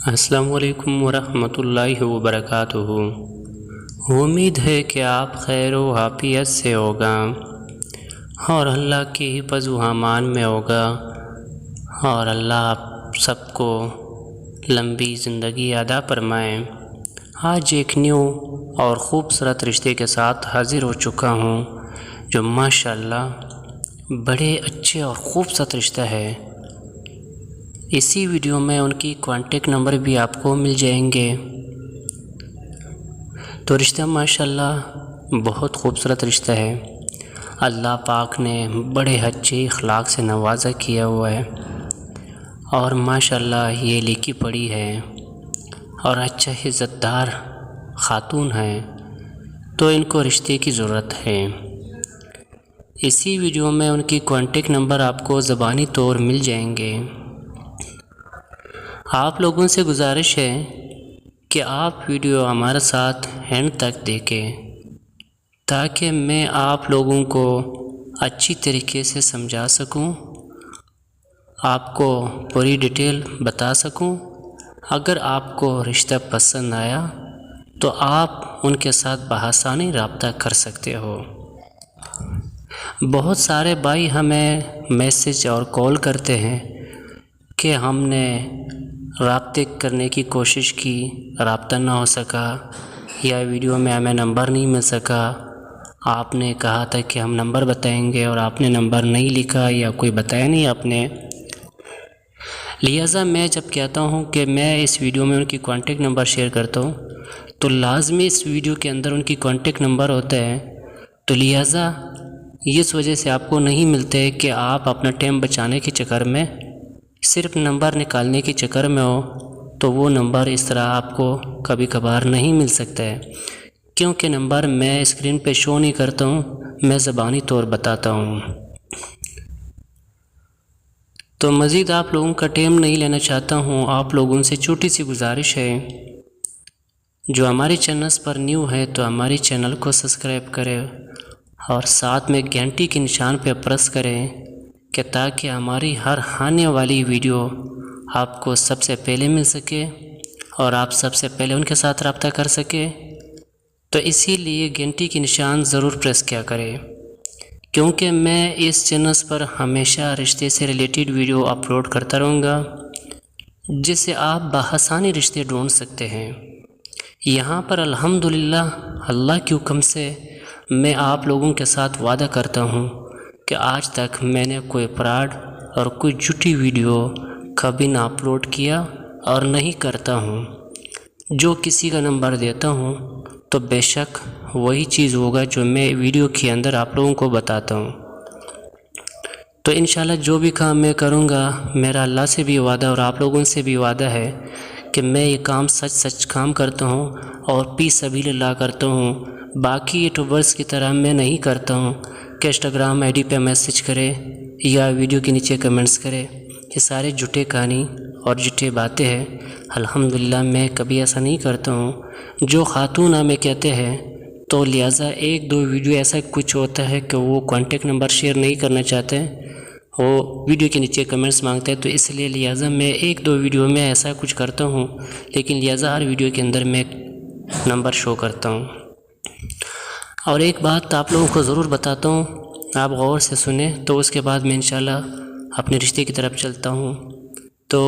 السلام علیکم ورحمۃ اللہ وبرکاتہ۔ امید ہے کہ آپ خیر و عافیت سے ہوگا اور اللہ کی حفظ و امان میں ہوگا، اور اللہ آپ سب کو لمبی زندگی عطا فرمائے۔ آج ایک نیو اور خوبصورت رشتے کے ساتھ حاضر ہو چکا ہوں، جو ماشاءاللہ بڑے اچھے اور خوبصورت رشتہ ہے۔ اسی ویڈیو میں ان کی کانٹیکٹ نمبر بھی آپ کو مل جائیں گے۔ تو رشتہ ماشاءاللہ بہت خوبصورت رشتہ ہے۔ اللہ پاک نے بڑے اچھے اخلاق سے نوازا کیا ہوا ہے، اور ماشاءاللہ یہ لکھی پڑھی ہے اور اچھا عزت دار خاتون ہے، تو ان کو رشتے کی ضرورت ہے۔ اسی ویڈیو میں ان کی کانٹیکٹ نمبر آپ کو زبانی طور مل جائیں گے۔ آپ لوگوں سے گزارش ہے کہ آپ ویڈیو ہمارے ساتھ اینڈ تک دیکھیں، تاکہ میں آپ لوگوں کو اچھی طریقے سے سمجھا سکوں، آپ کو پوری ڈیٹیل بتا سکوں۔ اگر آپ کو رشتہ پسند آیا تو آپ ان کے ساتھ بآسانی رابطہ کر سکتے ہو۔ بہت سارے بھائی ہمیں میسج اور کال کرتے ہیں کہ ہم نے رابطے کرنے کی کوشش کی، رابطہ نہ ہو سکا، یا ویڈیو میں ہمیں نمبر نہیں مل سکا۔ آپ نے کہا تھا کہ ہم نمبر بتائیں گے اور آپ نے نمبر نہیں لکھا یا کوئی بتایا نہیں آپ نے۔ لہٰذا میں جب کہتا ہوں کہ میں اس ویڈیو میں ان کی کانٹیکٹ نمبر شیئر کرتا ہوں، تو لازمی اس ویڈیو کے اندر ان کی کانٹیکٹ نمبر ہوتا ہے، تو لہٰذا اس وجہ سے آپ کو نہیں ملتے کہ آپ اپنا ٹائم بچانے کے چکر میں صرف نمبر نکالنے کے چکر میں ہو، تو وہ نمبر اس طرح آپ کو کبھی کبھار نہیں مل سکتا ہے، کیونکہ نمبر میں اسکرین پہ شو نہیں کرتا ہوں، میں زبانی طور بتاتا ہوں۔ تو مزید آپ لوگوں کا ٹائم نہیں لینا چاہتا ہوں، آپ لوگوں سے چھوٹی سی گزارش ہے، جو ہمارے چینلز پر نیو ہے تو ہماری چینل کو سبسکرائب کرے اور ساتھ میں گھنٹی کے نشان پہ پریس کریں، کہ تاکہ ہماری ہر آنے والی ویڈیو آپ کو سب سے پہلے مل سکے اور آپ سب سے پہلے ان کے ساتھ رابطہ کر سکے۔ تو اسی لیے گھنٹی کی نشان ضرور پریس کیا کرے، کیونکہ میں اس چینل پر ہمیشہ رشتے سے ریلیٹڈ ویڈیو اپلوڈ کرتا رہوں گا، جس سے آپ بآسانی رشتے ڈھونڈ سکتے ہیں۔ یہاں پر الحمدللہ اللہ کے حکم سے میں آپ لوگوں کے ساتھ وعدہ کرتا ہوں کہ آج تک میں نے کوئی فراڈ اور کوئی جھوٹی ویڈیو کبھی نہ اپلوڈ کیا اور نہیں کرتا ہوں۔ جو کسی کا نمبر دیتا ہوں تو بے شک وہی چیز ہوگا جو میں ویڈیو کے اندر آپ لوگوں کو بتاتا ہوں۔ تو انشاءاللہ جو بھی کام میں کروں گا، میرا اللہ سے بھی وعدہ اور آپ لوگوں سے بھی وعدہ ہے کہ میں یہ کام سچ کام کرتا ہوں اور فی سبیل اللہ کرتا ہوں۔ باقی یوٹیوبرز کی طرح میں نہیں کرتا ہوں کہ انسٹاگرام آئی ڈی پہ میسج کرے یا ویڈیو کے نیچے کمنٹس کرے، یہ سارے جھوٹے کہانی اور جھوٹے باتیں ہیں۔ الحمدللہ میں کبھی ایسا نہیں کرتا ہوں۔ جو خاتون ہمیں کہتے ہیں تو لہٰذا ایک دو ویڈیو ایسا کچھ ہوتا ہے کہ وہ کانٹیکٹ نمبر شیئر نہیں کرنا چاہتے ہیں، وہ ویڈیو کے نیچے کمنٹس مانگتے ہیں، تو اس لیے لہٰذا میں ایک دو ویڈیو میں ایسا کچھ کرتا ہوں، لیکن لہٰذا ہر ویڈیو کے اندر میں نمبر شو کرتا ہوں۔ اور ایک بات آپ لوگوں کو ضرور بتاتا ہوں، آپ غور سے سنیں، تو اس کے بعد میں انشاءاللہ اپنے رشتے کی طرف چلتا ہوں۔ تو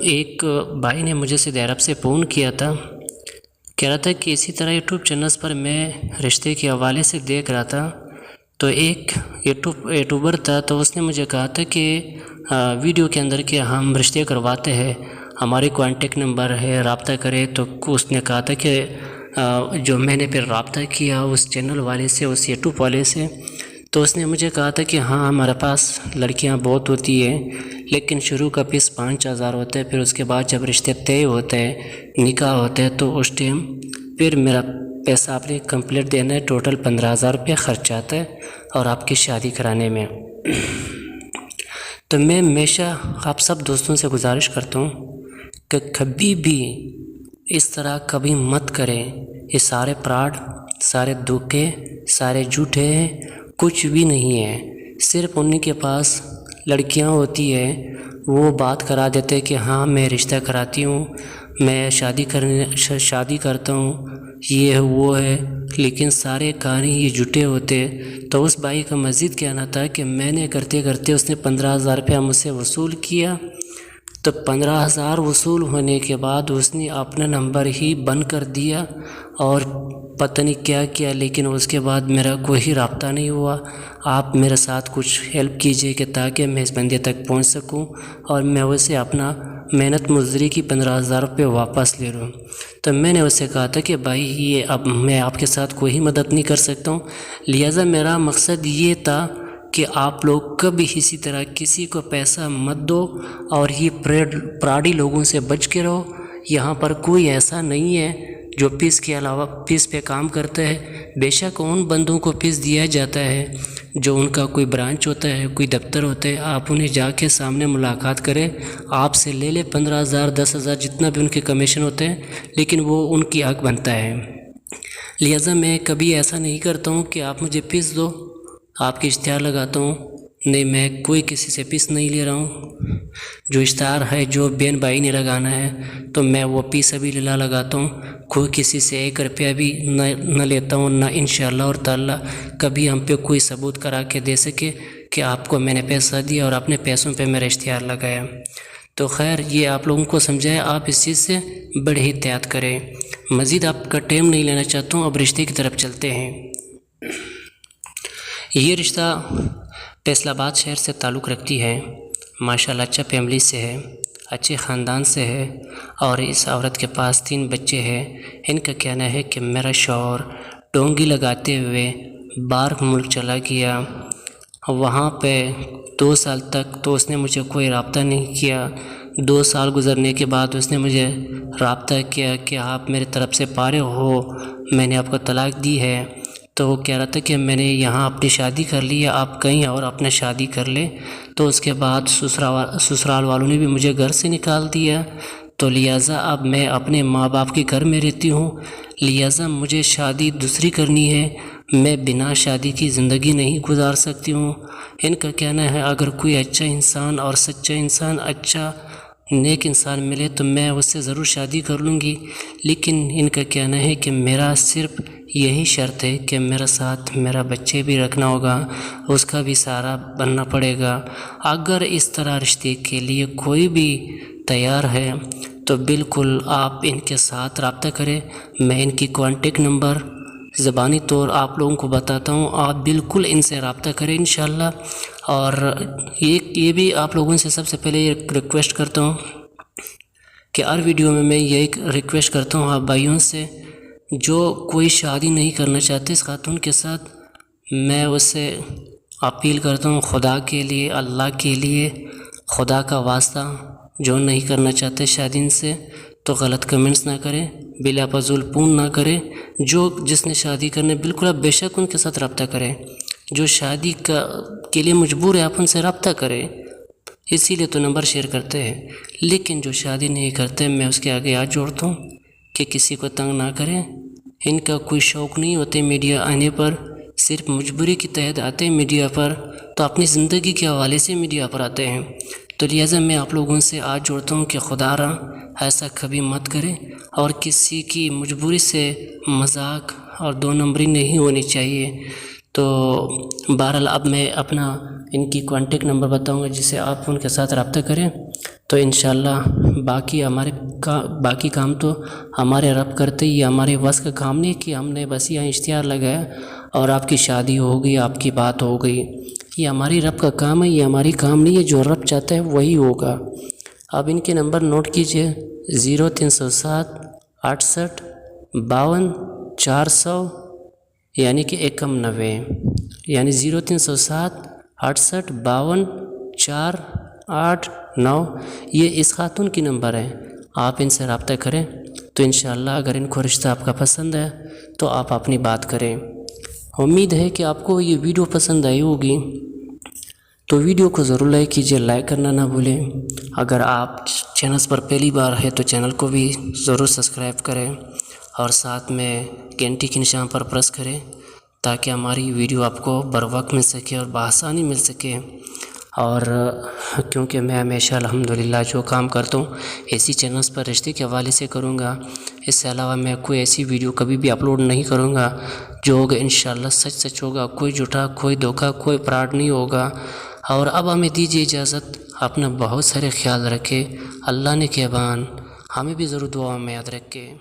ایک بھائی نے مجھے سعودی عرب سے فون کیا تھا، کہہ رہا تھا کہ اسی طرح یوٹیوب چینلز پر میں رشتے کے حوالے سے دیکھ رہا تھا، تو ایک یوٹیوبر تھا، تو اس نے مجھے کہا تھا کہ ویڈیو کے اندر کہ ہم رشتے کرواتے ہیں، ہمارے کانٹیکٹ نمبر ہے، رابطہ کرے۔ تو اس نے کہا تھا کہ جو میں نے پھر رابطہ کیا اس چینل والے سے، اس یوٹیوب والے سے، تو اس نے مجھے کہا تھا کہ ہاں ہمارے پاس لڑکیاں بہت ہوتی ہیں، لیکن شروع کا فیس 5,000 ہوتا ہے، پھر اس کے بعد جب رشتے طے ہوتے ہیں، نکاح ہوتا ہے، تو اس ٹائم پھر میرا پیسہ آپ نے کمپلیٹ دینا ہے، ٹوٹل 15,000 روپے خرچ آتا ہے اور آپ کی شادی کرانے میں۔ تو میں ہمیشہ آپ سب دوستوں سے گزارش کرتا ہوں کہ کبھی بھی اس طرح کبھی مت کریں۔ یہ سارے فراڈ، سارے دھوکے، سارے جھوٹے ہیں، کچھ بھی نہیں ہے۔ صرف انہیں کے پاس لڑکیاں ہوتی ہے، وہ بات کرا دیتے کہ ہاں میں رشتہ کراتی ہوں، میں شادی کرتا ہوں، یہ ہے وہ ہے، لیکن سارے کہانی یہ جھوٹے ہوتے۔ تو اس بھائی کا مزید کہنا تھا کہ میں نے کرتے کرتے اس نے 15,000 روپیہ مجھ سے وصول کیا، تو 15,000 وصول ہونے کے بعد اس نے اپنا نمبر ہی بند کر دیا اور پتہ نہیں کیا کیا، لیکن اس کے بعد میرا کوئی رابطہ نہیں ہوا۔ آپ میرے ساتھ کچھ ہیلپ کیجئے کہ تاکہ میں اس بندے تک پہنچ سکوں اور میں اسے اپنا محنت مزدوری کی 15,000 روپے واپس لے لوں۔ تو میں نے اسے کہا تھا کہ بھائی یہ اب میں آپ کے ساتھ کوئی مدد نہیں کر سکتا ہوں، لہٰذا میرا مقصد یہ تھا کہ آپ لوگ کبھی اسی طرح کسی کو پیسہ مت دو اور یہ پراڈی لوگوں سے بچ کے رہو۔ یہاں پر کوئی ایسا نہیں ہے جو فیس کے علاوہ فیس پہ کام کرتا ہے۔ بے شک ان بندوں کو فیس دیا جاتا ہے جو ان کا کوئی برانچ ہوتا ہے، کوئی دفتر ہوتا ہے، آپ انہیں جا کے سامنے ملاقات کریں، آپ سے لے لے 15,000 10,000 جتنا بھی ان کے کمیشن ہوتے ہیں، لیکن وہ ان کی حق بنتا ہے۔ لہٰذا میں کبھی ایسا نہیں کرتا ہوں کہ آپ مجھے فیس دو، آپ کے اشتہار لگاتا ہوں، نہیں، میں کوئی کسی سے فیس نہیں لے رہا ہوں۔ جو اشتہار ہے جو بین بھائی نے لگانا ہے تو میں وہ فی سبیل اللہ لگاتا ہوں، کوئی کسی سے 1 روپیہ بھی نہ لیتا ہوں، نہ انشاءاللہ اور تعالیٰ کبھی ہم پہ کوئی ثبوت کرا کے دے سکے کہ آپ کو میں نے پیسہ دیا اور اپنے پیسوں پہ میرا اشتہار لگایا۔ تو خیر یہ آپ لوگوں کو سمجھائے، آپ اس چیز سے بڑی احتیاط کریں۔ مزید آپ کا ٹائم نہیں لینا چاہتا ہوں، اب رشتے کی طرف چلتے ہیں۔ یہ رشتہ فیصل آباد شہر سے تعلق رکھتی ہے، ماشاءاللہ اچھا فیملی سے ہے، اچھے خاندان سے ہے، اور اس عورت کے پاس 3 بچے ہیں۔ ان کا کہنا ہے کہ میرا شوہر ڈونگی لگاتے ہوئے باہر ملک چلا گیا، وہاں پہ 2 سال تک تو اس نے مجھے کوئی رابطہ نہیں کیا۔ 2 سال گزرنے کے بعد اس نے مجھے رابطہ کیا کہ آپ میری طرف سے فارغ ہو، میں نے آپ کو طلاق دی ہے۔ تو وہ کہہ رہا تھا کہ میں نے یہاں اپنی شادی کر لی ہے، آپ کہیں اور اپنا شادی کر لیں۔ تو اس کے بعد سسرال والوں نے بھی مجھے گھر سے نکال دیا، تو لہٰذا اب میں اپنے ماں باپ کے گھر میں رہتی ہوں، لہٰذا مجھے شادی دوسری کرنی ہے، میں بنا شادی کی زندگی نہیں گزار سکتی ہوں۔ ان کا کہنا ہے اگر کوئی اچھا انسان اور سچا انسان، اچھا نیک انسان ملے تو میں اس سے ضرور شادی کر لوں گی، لیکن ان کا کہنا ہے کہ میرا صرف یہی شرط ہے کہ میرا ساتھ میرا بچے بھی رکھنا ہوگا، اس کا بھی سہارا بننا پڑے گا۔ اگر اس طرح رشتے کے لیے کوئی بھی تیار ہے تو بالکل آپ ان کے ساتھ رابطہ کریں۔ میں ان کی کانٹیکٹ نمبر زبانی طور آپ لوگوں کو بتاتا ہوں، آپ بالکل ان سے رابطہ کریں انشاءاللہ۔ اور یہ بھی آپ لوگوں سے سب سے پہلے یہ ریکویسٹ کرتا ہوں کہ ہر ویڈیو میں یہ ریکویسٹ کرتا ہوں آپ بھائیوں سے، جو کوئی شادی نہیں کرنا چاہتے اس خاتون کے ساتھ، میں اس سے اپیل کرتا ہوں خدا کے لیے، اللہ کے لیے، خدا کا واسطہ، جو نہیں کرنا چاہتے شادی ان سے تو غلط کمنٹس نہ کریں، بلا فضول فون نہ کریں۔ جس نے شادی کرنے بالکل آپ بے شک ان کے ساتھ رابطہ کریں، جو شادی کے لیے مجبور ہے آپ ان سے رابطہ کریں، اسی لیے تو نمبر شیئر کرتے ہیں۔ لیکن جو شادی نہیں کرتے میں اس کے آگے ہاتھ جوڑتا ہوں کہ کسی کو تنگ نہ کریں، ان کا کوئی شوق نہیں ہوتے میڈیا آنے پر، صرف مجبوری کے تحت آتے ہیں میڈیا پر، تو اپنی زندگی کے حوالے سے میڈیا پر آتے ہیں۔ تو لہٰذا میں آپ لوگوں سے ہاتھ جوڑتا ہوں کہ خدا را ایسا کبھی مت کریں، اور کسی کی مجبوری سے مذاق اور 2 نمبری نہیں ہونی چاہیے۔ تو بہرحال اب میں اپنا ان کی کانٹیکٹ نمبر بتاؤں گا جسے آپ ان کے ساتھ رابطہ کریں، تو انشاءاللہ باقی کام تو ہمارے رب کرتے، یہ ہمارے وس کا کام نہیں کہ ہم نے بس یہاں اشتہار لگایا اور آپ کی شادی ہو گئی، آپ کی بات ہو گئی۔ یہ ہماری رب کا کام ہے، یہ ہماری کام نہیں ہے، جو رب چاہتا ہے وہی ہوگا۔ اب ان کے نمبر نوٹ کیجئے، 0307 68 52 400 یعنی کہ 91، یعنی 0307 68 52 489، یہ اس خاتون کی نمبر ہے۔ آپ ان سے رابطہ کریں تو انشاءاللہ اگر ان کو رشتہ آپ کا پسند ہے تو آپ اپنی بات کریں۔ امید ہے کہ آپ کو یہ ویڈیو پسند آئی ہوگی، تو ویڈیو کو ضرور لائک کیجئے، لائک کرنا نہ بھولیں۔ اگر آپ چینل پر پہلی بار ہے تو چینل کو بھی ضرور سبسکرائب کریں، اور ساتھ میں گھنٹی کے نشان پر پریس کریں تاکہ ہماری ویڈیو آپ کو بر وقت مل سکے اور بآسانی مل سکے۔ اور کیونکہ میں ہمیشہ الحمدللہ جو کام کرتا ہوں ایسی چینلز پر رشتے کے حوالے سے کروں گا. اس سے علاوہ میں کوئی ایسی ویڈیو کبھی بھی اپلوڈ نہیں کروں گا جو ہوگا انشاءاللہ سچ سچ ہوگا. کوئی جھوٹا، کوئی دھوکہ، کوئی فراڈ نہیں ہوگا. اور اب ہمیں دیجیے اجازت. اپنا بہت سارے خیال رکھے. اللہ نے کہبان ہمیں بھی ضرور دعاؤں میں یاد رکھے.